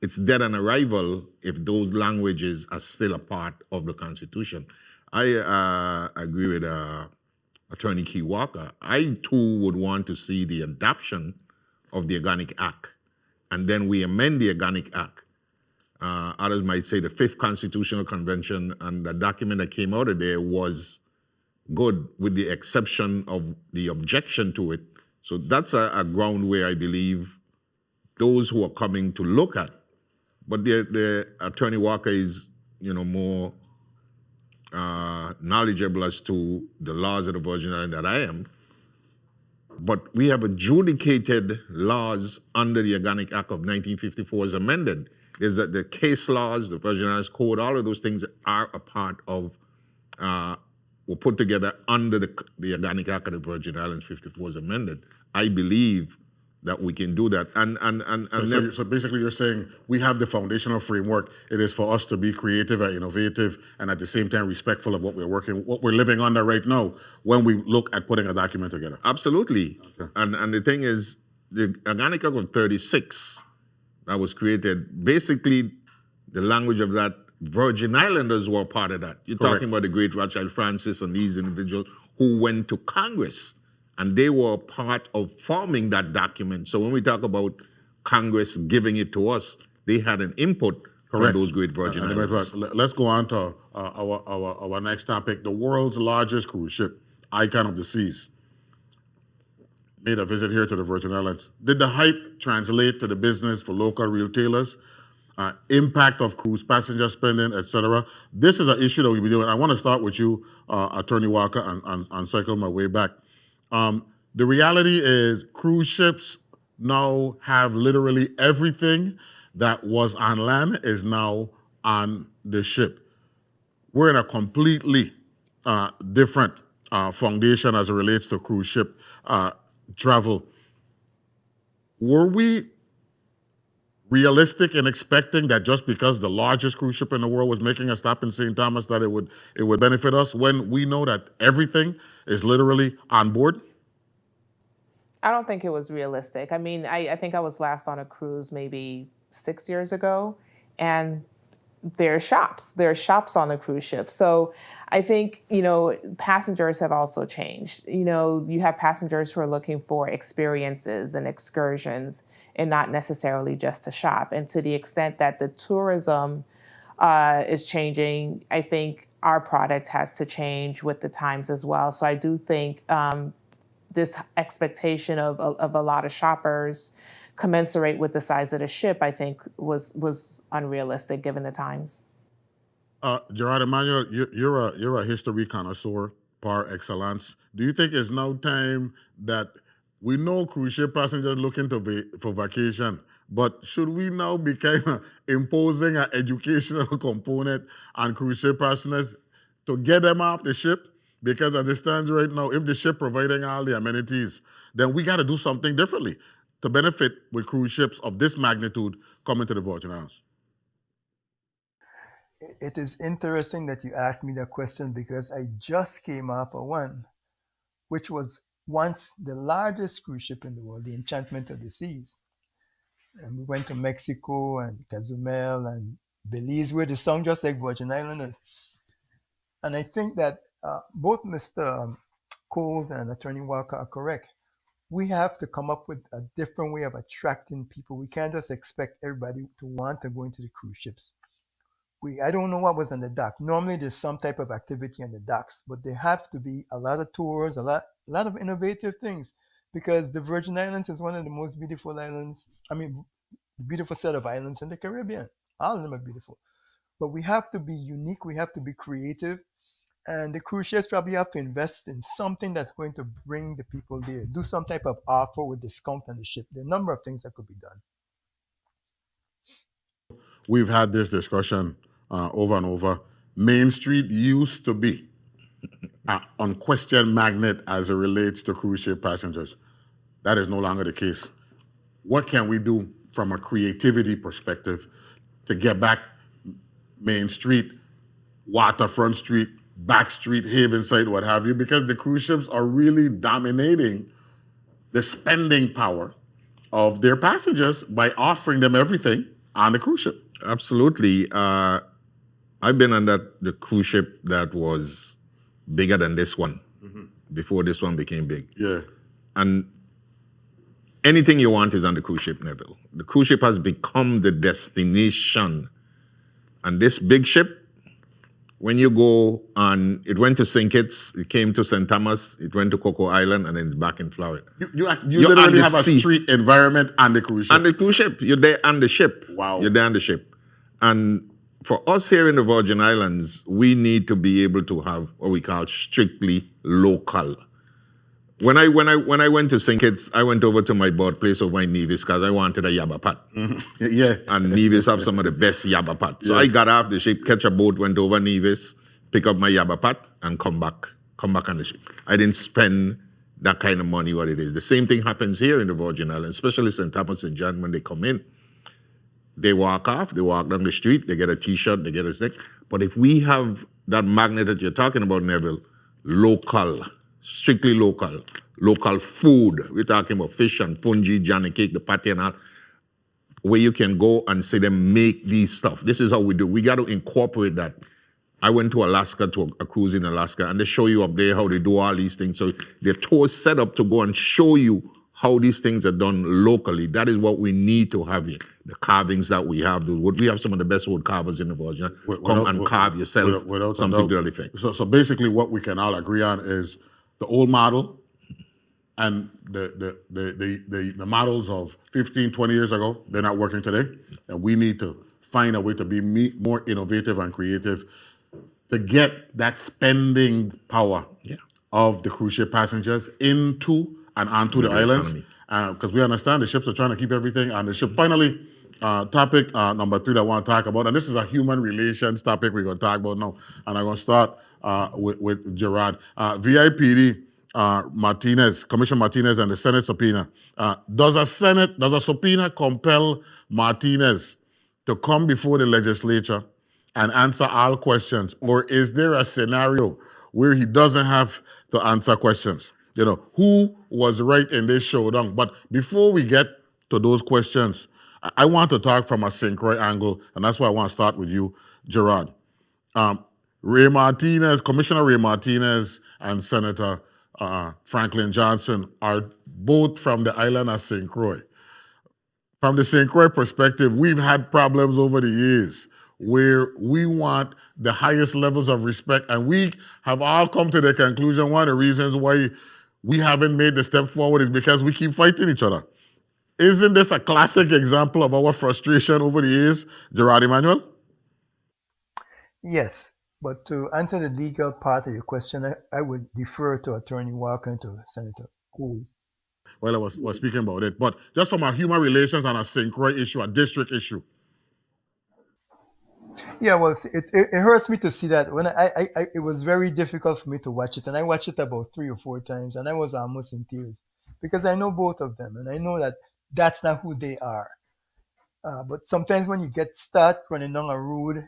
it's dead on arrival if those languages are still a part of the Constitution. I agree with Attorney Key Walker. I too would want to see the adoption of the Organic Act, and then we amend the Organic Act. Others might say the 5th Constitutional Convention, and the document that came out of there was good, with the exception of the objection to it. So that's a ground where I believe those who are coming to look at, but the Attorney Walker is, more knowledgeable as to the laws of the Virgin Islands than I am. But we have adjudicated laws under the Organic Act of 1954 as amended. Is that the case laws, the Virgin Islands Code, all of those things are a part of, were put together under the Organic Act of the Virgin Islands 54 as amended. I believe that we can do that. So basically you're saying we have the foundational framework. It is for us to be creative and innovative and at the same time respectful of what we're living under right now when we look at putting a document together. Absolutely. Okay. And the thing is, the Organic Act of 36 that was created, basically the language of that, Virgin Islanders were part of that. You're Correct. talking about the great Rothschild Francis and these individuals who went to Congress, and they were part of forming that document. So when we talk about Congress giving it to us, they had an input from those great Virgin Islands. Let's go on to our next topic. The world's largest cruise ship, Icon of the Seas, made a visit here to the Virgin Islands. Did the hype translate to the business for local retailers? Impact of cruise passenger spending, etc. This is an issue that we'll be doing. I want to start with you, Attorney Walker, and cycle my way back. The reality is cruise ships now have literally everything that was on land is now on the ship. We're in a completely different foundation as it relates to cruise ship travel. Were we realistic in expecting that just because the largest cruise ship in the world was making a stop in St. Thomas that it would benefit us when we know that everything is literally on board? I don't think it was realistic. I mean, I think I was last on a cruise maybe 6 years ago, and there are shops on the cruise ship. So I think, passengers have also changed. You have passengers who are looking for experiences and excursions and not necessarily just to shop. And to the extent that the tourism is changing, I think our product has to change with the times as well. So I do think this expectation of a lot of shoppers commensurate with the size of the ship, I think was unrealistic given the times. Gerard Emmanuel, you're a history connoisseur par excellence. Do you think it's now time that we know cruise ship passengers looking for vacation, but should we now be kind of imposing an educational component on cruise ship passengers to get them off the ship? Because as it stands right now, if the ship providing all the amenities, then we got to do something differently to benefit with cruise ships of this magnitude coming to the Virgin Islands. It is interesting that you asked me that question because I just came off of one, which was once the largest cruise ship in the world, the Enchantment of the Seas. And we went to Mexico and Cozumel and Belize, where the song just like Virgin Islanders. And I think that both Mr. Cole and Attorney Walker are correct. We have to come up with a different way of attracting people. We can't just expect everybody to want to go into the cruise ships. I don't know what was on the dock. Normally there's some type of activity on the docks, but there have to be a lot of tours, a lot of innovative things, because the Virgin Islands is one of the most beautiful islands. I mean, beautiful set of islands in the Caribbean. All of them are beautiful. But we have to be unique. We have to be creative. And the cruise ships probably have to invest in something that's going to bring the people there. Do some type of offer with discount on the ship. There are a number of things that could be done. We've had this discussion over and over. Main Street used to be an unquestioned magnet as it relates to cruise ship passengers. That is no longer the case. What can we do from a creativity perspective to get back Main Street, Waterfront Street, Back Street, Havenside, what have you, because the cruise ships are really dominating the spending power of their passengers by offering them everything on the cruise ship. Absolutely. I've been on the cruise ship that was bigger than this one, before this one became big. Yeah. And anything you want is on the cruise ship, Neville. The cruise ship has become the destination. And this big ship When you go on, it went to St. Kitts, it came to St. Thomas, it went to Coco Island, and then it's back in Florida. You You're on literally the have a sea. street environment on the cruise ship. On the cruise ship. You're there on the ship. Wow. You're there on the ship. And for us here in the Virgin Islands, we need to be able to have what we call strictly local. When I went to St. Kitts, I went over to my birthplace over in Nevis because I wanted a yabba pot. Yeah. And Nevis have some of the best yabba pot. So I Yes. got off the ship, catch a boat, went over Nevis, pick up my yabba pot, and come back on the ship. I didn't spend that kind of money what it is. The same thing happens here in the Virgin Islands, especially St. Thomas and John when they come in. They walk off, they walk down the street, they get a t-shirt, they get a snack. But if we have that magnet that you're talking about, Neville, local, strictly local food, we're talking about fish and fungi, Johnny cake, the patty and all, where you can go and see them make these stuff. This is how we do. We got to incorporate that. I went to Alaska, to a cruise in Alaska, and they show you up there how they do all these things. So their tours set up to go and show you how these things are done locally. That is what we need to have here. The carvings that we have, we have some of the best wood carvers in the Virgin. Come and carve yourself without something to that effect. So basically what we can all agree on is the old model and the models of 15, 20 years ago, they're not working today. And we need to find a way to be more innovative and creative to get that spending power of the cruise ship passengers into and onto the islands. Because we understand the ships are trying to keep everything on the ship. Finally, topic number 3 that I want to talk about, and this is a human relations topic we're going to talk about now. And I'm going to start with Gerard. VIPD, Martinez, Commissioner Martinez and the Senate subpoena. Does a subpoena compel Martinez to come before the legislature and answer all questions? Or is there a scenario where he doesn't have to answer questions? You know, who was right in this showdown? But before we get to those questions, I want to talk from a St. Croix angle, and that's why I want to start with you, Gerard. Ray Martinez, Commissioner Ray Martinez and Senator Franklin Johnson are both from the island of St. Croix. From the St. Croix perspective, we've had problems over the years where we want the highest levels of respect, and we have all come to the conclusion one of the reasons why we haven't made the step forward is because we keep fighting each other. Isn't this a classic example of our frustration over the years, Gerard Emanuel? Yes, but to answer the legal part of your question, I would defer to Attorney Walker and to Senator Cole. Well, I was speaking about it, but just from a human relations and a St. Croix issue, a district issue. Yeah, well, it hurts me to see that. When it was very difficult for me to watch it, and I watched it about 3 or 4 times, and I was almost in tears because I know both of them, and I know that that's not who they are. But sometimes when you start running down a road,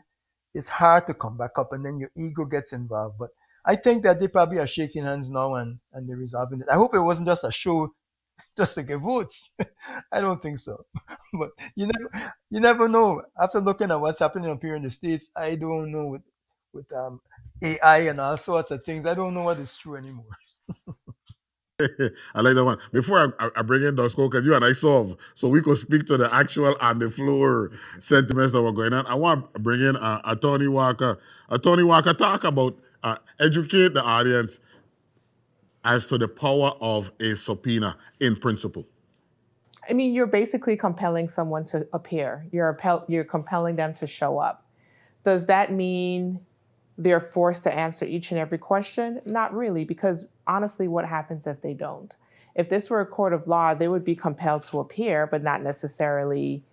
it's hard to come back up, and then your ego gets involved. But I think that they probably are shaking hands now and they're resolving it. I hope it wasn't just a show just to get votes. I don't think so. But you never know. After looking at what's happening up here in the States, I don't know with AI and all sorts of things. I don't know what is true anymore. I like that one. Before I bring in Dusko, because you and I solve, so we could speak to the actual on the floor sentiments that were going on. I want to bring in Attorney Walker. Attorney Walker, talk about, educate the audience as to the power of a subpoena in principle. I mean, you're basically compelling someone to appear. You're compelling them to show up. Does that mean they're forced to answer each and every question? Not really, because honestly, what happens if they don't? If this were a court of law, they would be compelled to appear, but not necessarily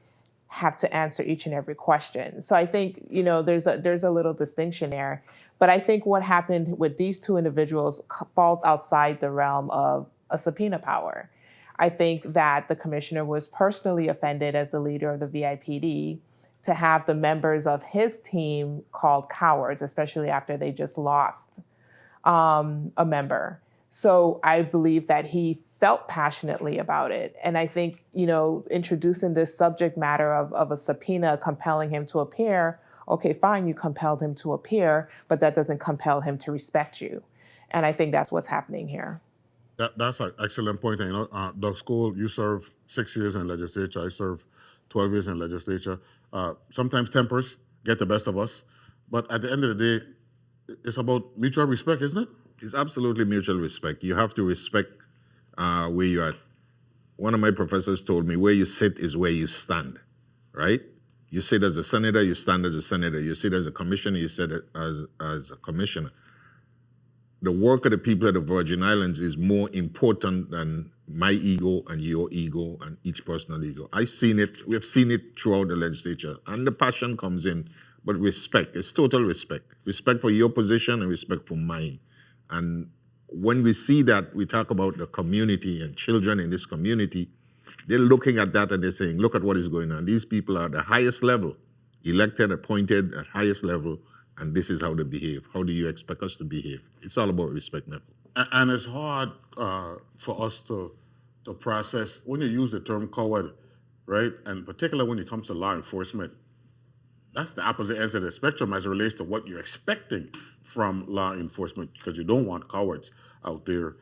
have to answer each and every question. So I think, there's a little distinction there. But I think what happened with these 2 individuals falls outside the realm of a subpoena power. I think that the commissioner was personally offended as the leader of the VIPD to have the members of his team called cowards, especially after they just lost a member. So I believe that he felt passionately about it. And I think, introducing this subject matter of a subpoena compelling him to appear, okay, fine, you compelled him to appear, but that doesn't compel him to respect you. And I think that's what's happening here. That's an excellent point. And, Doug School, you serve 6 years in legislature. I serve 12 years in legislature. Sometimes tempers get the best of us. But at the end of the day, it's about mutual respect, isn't it? It's absolutely mutual respect. You have to respect where you are. One of my professors told me, where you sit is where you stand, right? You sit as a senator, you stand as a senator. You sit as a commissioner, you sit as a commissioner. The work of the people of the Virgin Islands is more important than my ego and your ego and each personal ego. I've seen it, we've seen it throughout the legislature, and the passion comes in, but respect, it's total respect. Respect for your position and respect for mine. And when we see that, we talk about the community and children in this community, they're looking at that and they're saying, look at what is going on. These people are at the highest level, elected, appointed at highest level, and this is how they behave. How do you expect us to behave? It's all about respect, Neville. And it's hard for us to process when you use the term coward, right? And particularly when it comes to law enforcement. That's the opposite end of the spectrum as it relates to what you're expecting from law enforcement, because you don't want cowards out there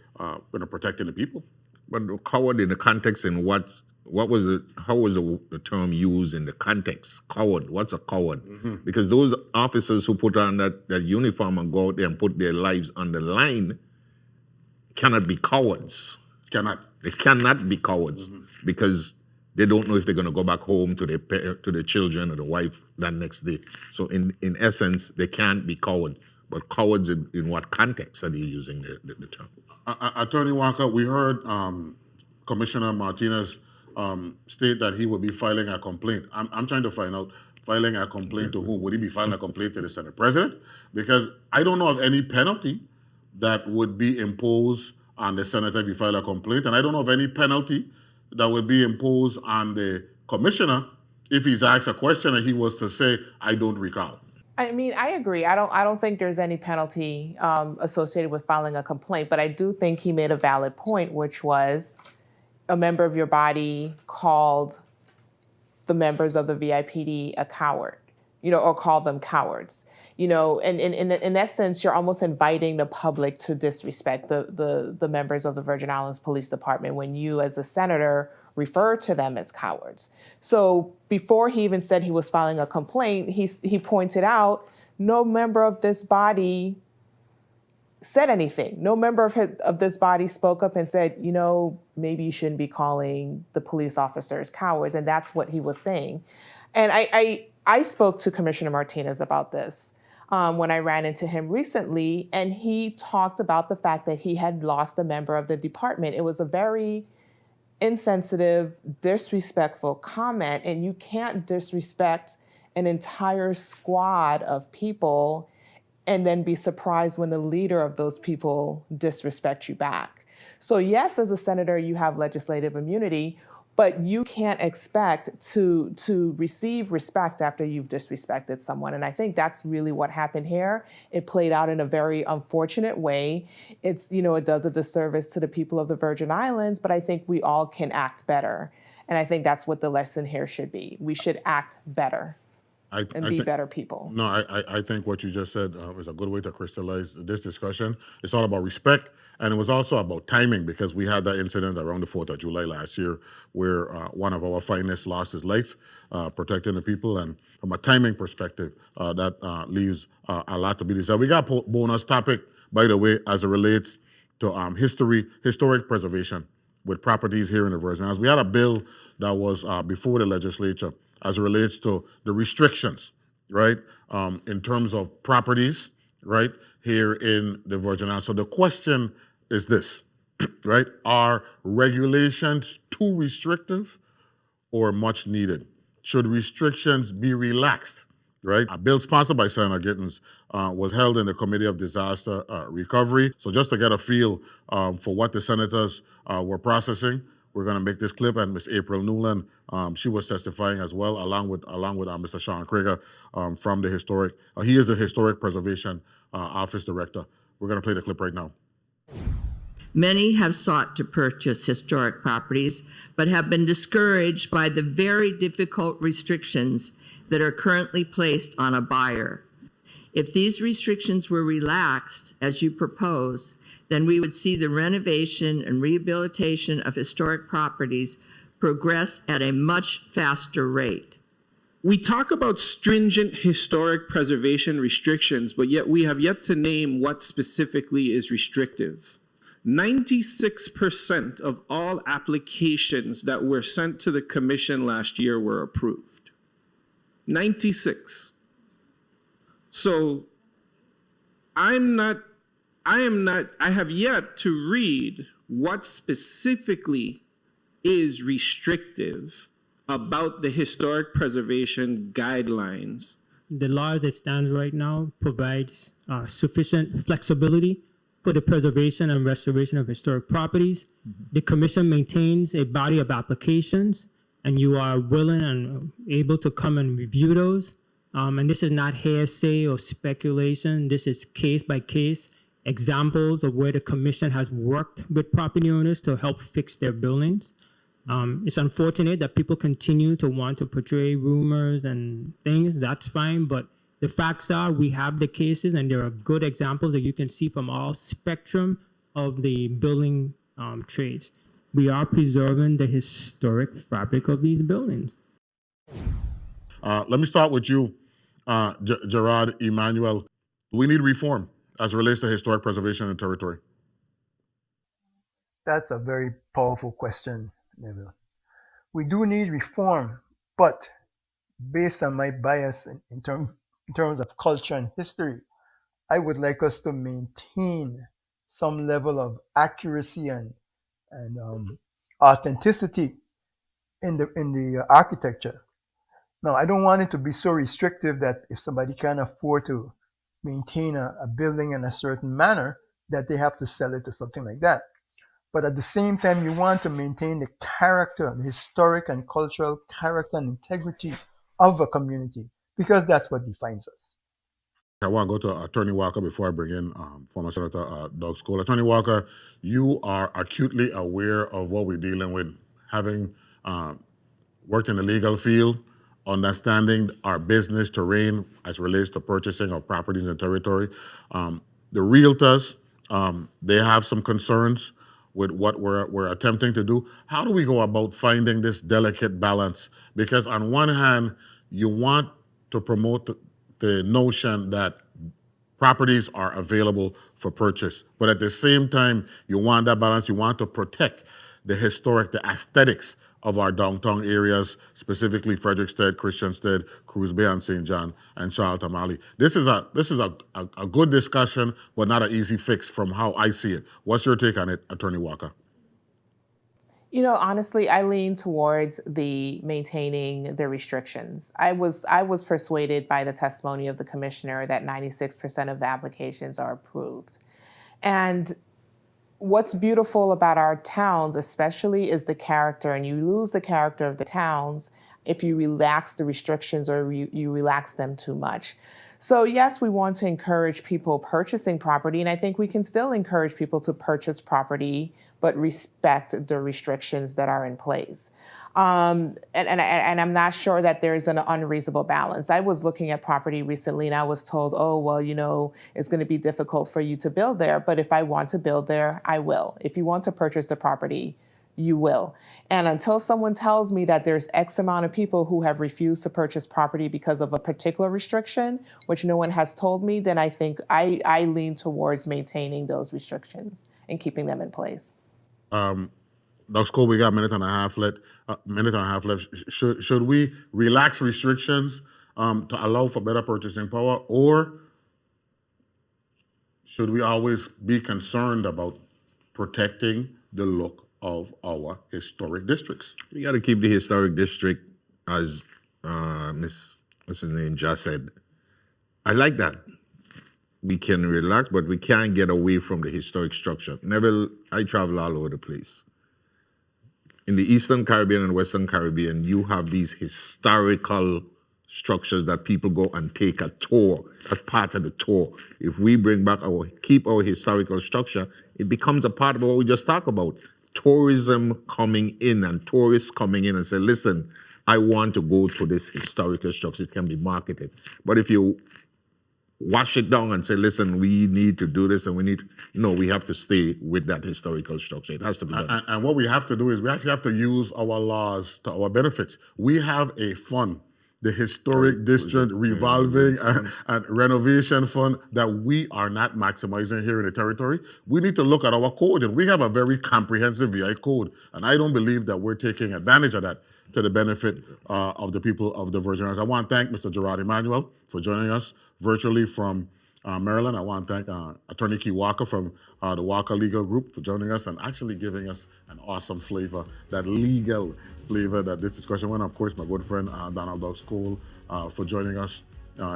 protecting the people. But the coward in the context in what was it? How was the term used in the context? Coward. What's a coward? Mm-hmm. Because those officers who put on that uniform and go out there and put their lives on the line cannot be cowards. They cannot be cowards because they don't know if they're going to go back home to their children or the wife that next day. So in essence, they can't be cowards. But cowards in what context are they using the term? Attorney Walker, we heard Commissioner Martinez state that he would be filing a complaint. I'm trying to find out, filing a complaint to whom? Would he be filing a complaint to the Senate President? Because I don't know of any penalty that would be imposed on the senator if he filed a complaint, and I don't know of any penalty that would be imposed on the commissioner if he's asked a question and he was to say, I don't recall. I mean, I agree. I don't think there's any penalty associated with filing a complaint, but I do think he made a valid point, which was a member of your body called the members of the VIPD a coward, or called them cowards. And in essence, you're almost inviting the public to disrespect the members of the Virgin Islands Police Department when you, as a senator, refer to them as cowards. So before he even said he was filing a complaint, he pointed out no member of this body said anything. No member of this body spoke up and said, maybe you shouldn't be calling the police officers cowards. And that's what he was saying. And I spoke to Commissioner Martinez about this when I ran into him recently, and he talked about the fact that he had lost a member of the department. It was a very insensitive, disrespectful comment, and you can't disrespect an entire squad of people and then be surprised when the leader of those people disrespect you back. So yes, as a senator, you have legislative immunity, but you can't expect to receive respect after you've disrespected someone. And I think that's really what happened here. It played out in a very unfortunate way. It does a disservice to the people of the Virgin Islands, but I think we all can act better. And I think that's what the lesson here should be. We should act better and be better people. No, I think what you just said is a good way to crystallize this discussion. It's all about respect. And it was also about timing, because we had that incident around the 4th of July last year where one of our finest lost his life protecting the people. And from a timing perspective, that leaves a lot to be desired. We got a bonus topic, by the way, as it relates to historic preservation with properties here in the Virgin Islands. We had a bill that was before the legislature as it relates to the restrictions, right, in terms of properties, right, here in the Virgin Islands. So the question is this, right? Are regulations too restrictive or much needed? Should restrictions be relaxed, right? A bill sponsored by Senator Gittins was held in the Committee of Disaster Recovery. So just to get a feel for what the senators were processing, we're going to make this clip, and Ms. April Newland, she was testifying as well, along with Mr. Sean Krieger from the historic. He is the Historic Preservation Office Director. We're going to play the clip right now. Many have sought to purchase historic properties, but have been discouraged by the very difficult restrictions that are currently placed on a buyer. If these restrictions were relaxed, as you propose, then we would see the renovation and rehabilitation of historic properties progress at a much faster rate. we talk about stringent historic preservation restrictions, but yet we have yet to name what specifically is restrictive. 96% of all applications that were sent to the commission last year were approved. 96. So I have yet to read what specifically is restrictive about the historic preservation guidelines. The law as it stands right now provides sufficient flexibility for the preservation and restoration of historic properties. The commission maintains a body of applications, and you are willing and able to come and review those. And this is not hearsay or speculation. This is case by case examples of where the commission has worked with property owners to help fix their buildings. It's unfortunate that people continue to want to portray rumors and things. That's fine, but the facts are we have the cases, and there are good examples that you can see from all spectrum of the building trades. We are preserving the historic fabric of these buildings. Let me start with you, Gerard Emmanuel. Do we need reform as it relates to historic preservation and territory? That's a very powerful question, Neville. We do need reform, but based on my bias in terms of culture and history, I would like us to maintain some level of accuracy and authenticity in the architecture. Now, I don't want it to be so restrictive that if somebody can't afford to maintain a building in a certain manner, that they have to sell it or something like that. But at the same time, you want to maintain the character, the historic and cultural character and integrity of a community, because that's what defines us. I want to go to Attorney Walker before I bring in former Senator Doug Skol. Attorney Walker, you are acutely aware of what we're dealing with, having worked in the legal field, understanding our business terrain as relates to purchasing of properties and territory. The realtors, they have some concerns with what we're attempting to do. How do we go about finding this delicate balance? Because on one hand, you want to promote the notion that properties are available for purchase, but at the same time, you want that balance. You want to protect the historic, the aesthetics of our downtown areas, specifically Frederickstead, Christiansted, Cruz Bay and St. John, and Charlotte Amalie. This is a good discussion, but not an easy fix from how I see it. What's your take on it, Attorney Walker? You know, honestly, I lean towards the maintaining the restrictions. I was persuaded by the testimony of the commissioner that 96% of the applications are approved. And what's beautiful about our towns, especially, is the character, and you lose the character of the towns if you relax the restrictions or you relax them too much. So yes, we want to encourage people purchasing property, and I think we can still encourage people to purchase property, but respect the restrictions that are in place. And I'm not sure that there's an unreasonable balance. I was looking at property recently and I was told, oh, well, you know, it's going to be difficult for you to build there, but if I want to build there, I will. If you want to purchase the property, you will. And until someone tells me that there's X amount of people who have refused to purchase property because of a particular restriction, which no one has told me, then I think I lean towards maintaining those restrictions and keeping them in place. Doug Skol, we got a minute and a half left. Should we relax restrictions to allow for better purchasing power, or should we always be concerned about protecting the look of our historic districts? You got to keep the historic district, as what's his name just said. I like that. We can relax, but we can't get away from the historic structure. I travel all over the place. In the Eastern Caribbean and Western Caribbean, you have these historical structures that people go and take a tour. That's part of the tour. If we keep our historical structure, it becomes a part of what we just talked about. Tourism coming in and tourists coming in and say, listen, I want to go to this historical structure. It can be marketed. But if you wash it down and say, listen, we need to do this and we have to stay with that historical structure. It has to be done. And what we have to do is we actually have to use our laws to our benefits. We have a fund the historic district revolving and renovation fund that we are not maximizing here in the territory. We need to look at our code, and we have a very comprehensive VI code, and I don't believe that we're taking advantage of that to the benefit of the people of the Virgin Islands. I want to thank Mr. Gerard Emanuel for joining us virtually from Maryland. I want to thank Attorney Key Walker from the Walker Legal Group for joining us and actually giving us an awesome flavor, that legal flavor that this discussion went. Of course, my good friend Donald Douglas Cole for joining us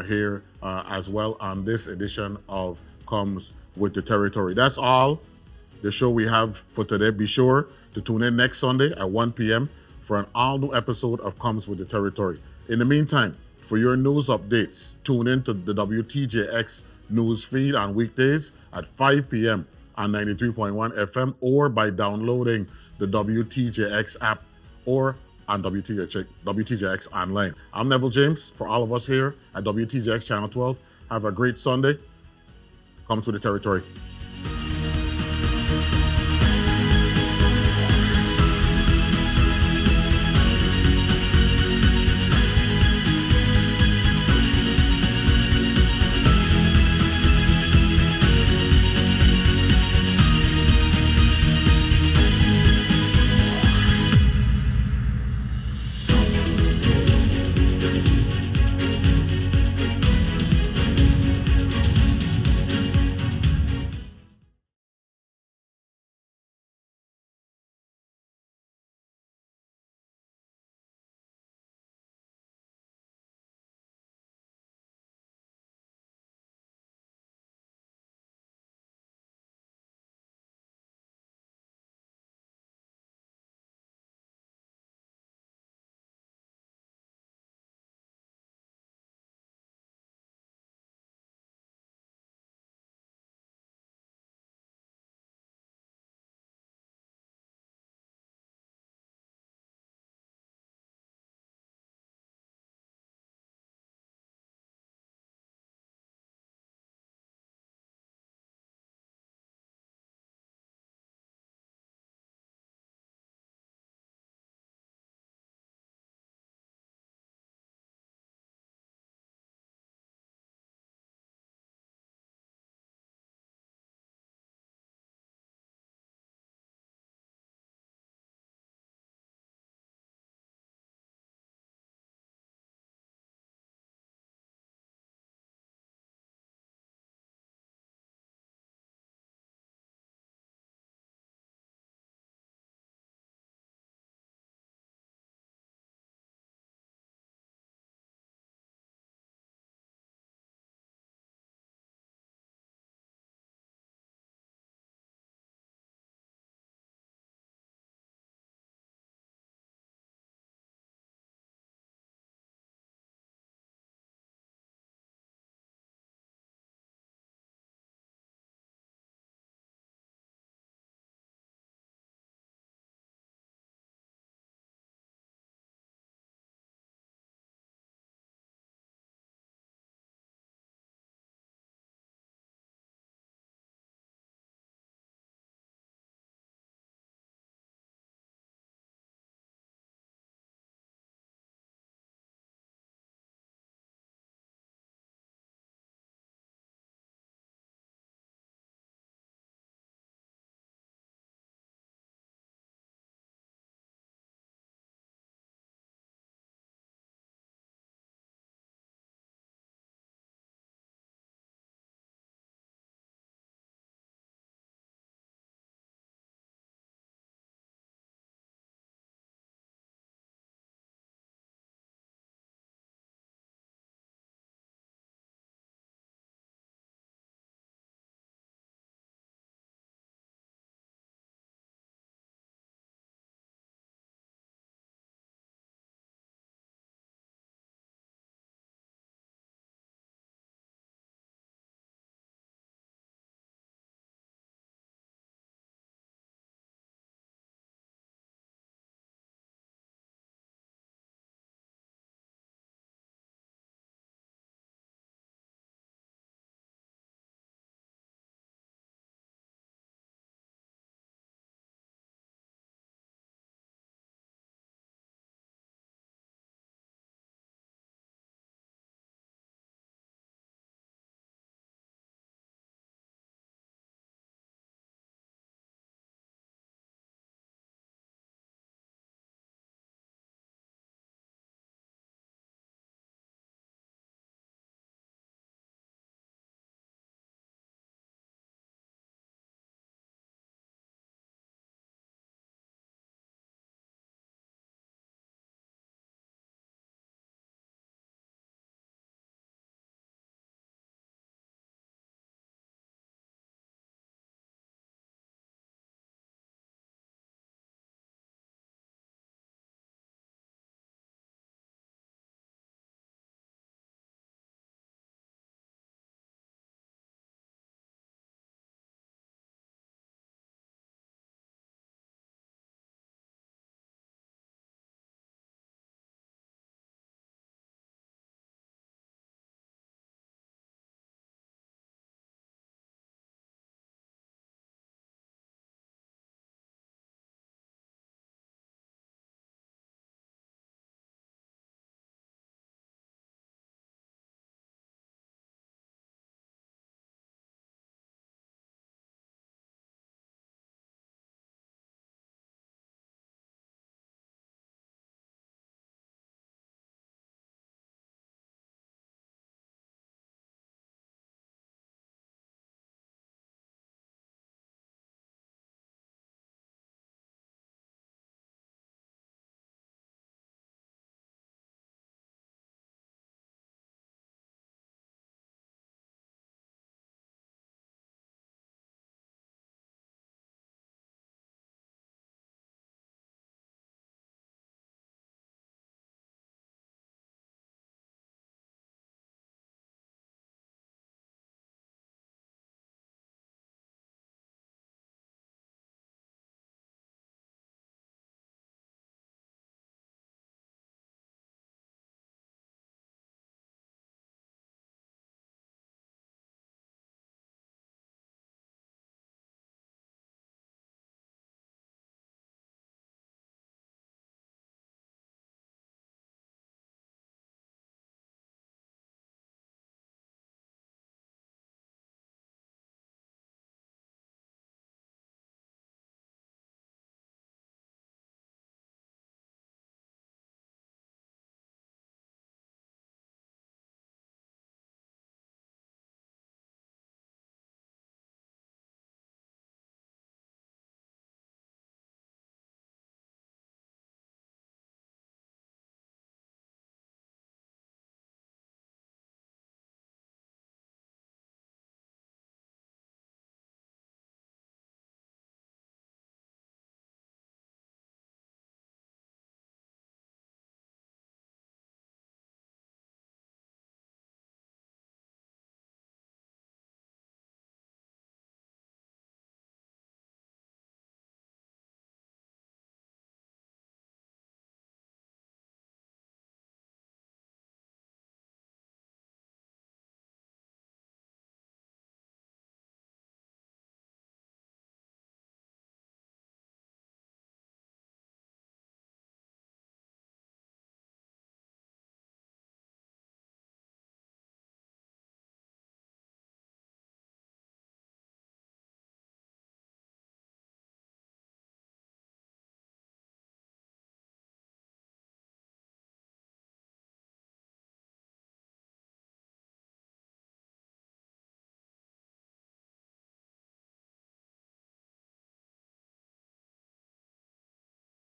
here as well on this edition of Comes with the Territory. That's all the show we have for today. Be sure to tune in next Sunday at 1 p.m. for an all-new episode of Comes with the Territory. In the meantime, for your news updates, tune in to the WTJX news feed on weekdays at 5 p.m. on 93.1 FM or by downloading the WTJX app or on WTJX online. I'm Neville James. For all of us here at WTJX Channel 12, have a great Sunday. Come to the Territory.